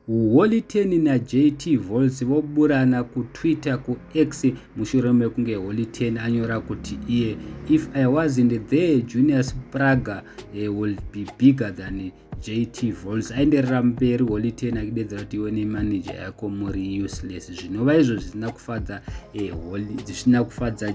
Holy 10 naJT Volts voburana kuTwitter kuX mushure mekunge Holy 10 anyora kuti iye if I wasn't there Junius Praga will be bigger than JT Volts. Aenderera mberi Holy 10 akidedzera kuti iwe nemanager yako muri useless. Zvinova izvo zvisina kufadza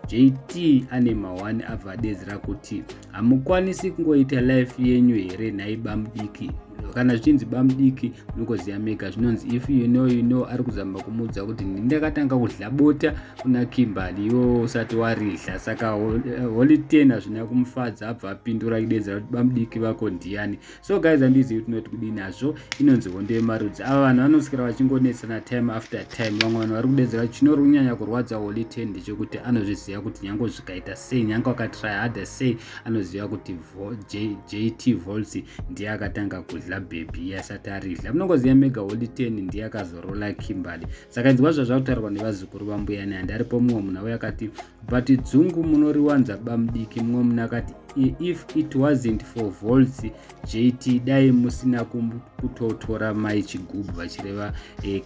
JT ane mawani abva adedzera kuti hamukwanisi kungoita life yenyu here nhai bamudiki. Kana zvichinzi bamudiki munoziva mega, zvinonzi if you know. Ari kuzama kumudza kuti ndakatanga kudla bota kuna Kimberly iwo usati waridla. Saka Holy 10 hazvina kumufadza, abva apindura kudedzera kuti bamudiki vako ndiani. So guys, handizivi tinoti kudii nazvo. Inonzi hondo yemarudzi. Ava vanhu vanoswera vachingonetsana time after time. Vamwe vanhu vari kudedzera chinori kunyanya kurwadza Holy 10 ndechekuti anozviziva kuti nyange zvikaita sei, nyange wakatry harder sei, anoziva kuti JT Volts ndiye akatanga kudla baby asati aridla. Munongoziva mega Holy 10 ndiye akazorola Kimberly. Saka inzwa zvakutaurwa nevazukuru vambuya nehandi. Aripo mumwe munhu auya akati but dzungu munoriwanza bamudiki. Mumwe munhu akati if it wasn't for Volts JT dai musina kutotora mai chigubhu vachireva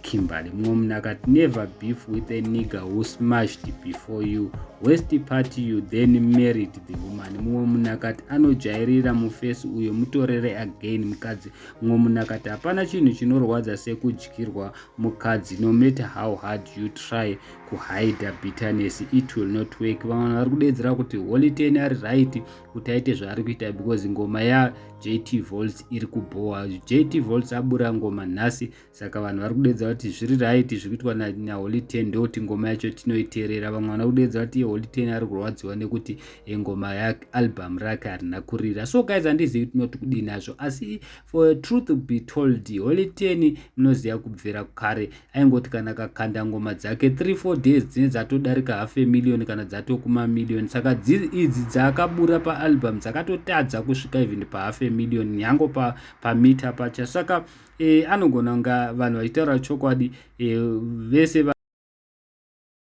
Kimberly. Mumwe munhu akati never beef with a nigger who smashed before you, worst part you then married the woman. Mumwe munhu akati anojairira mufesi uyo mutorere again mukadzi. Mumwe munhu akati hapana chinhu chinorwadza sekudyirwa mukadzi, no matter how hard you try kuhide bitterness it will not work. Vamwe vari kudedzera kuti Holy 10 ari right kuti aite zvaari kuita because ngoma yaJT Volts iri kuboha. JT Volts abura ngoma nhasi, saka vanhu vari kudedzera kuti zviri right zviri kuitwa naHoly 10 ndokuti ngoma yacho tinoiteerera. Vamwe vari kudedzera kuti Holy 10 ari kurwadziwa nekuti ngoma yake album rake harina kurira. So guys, handizivi tinoti kudii nazvo, asi for truth to be told Holy 10 munoziva kubvira kare aingoti kana kakanda ngoma dzake 3-4 days dzine dzatodarika 500,000 kana dzatokuma-million. Saka idzi dzaakabura paalbum dzakatotadza kusvika even pa500,000 nyango pamita pacha. Saka anogona kunga vanhu vachitaura chokwadi vese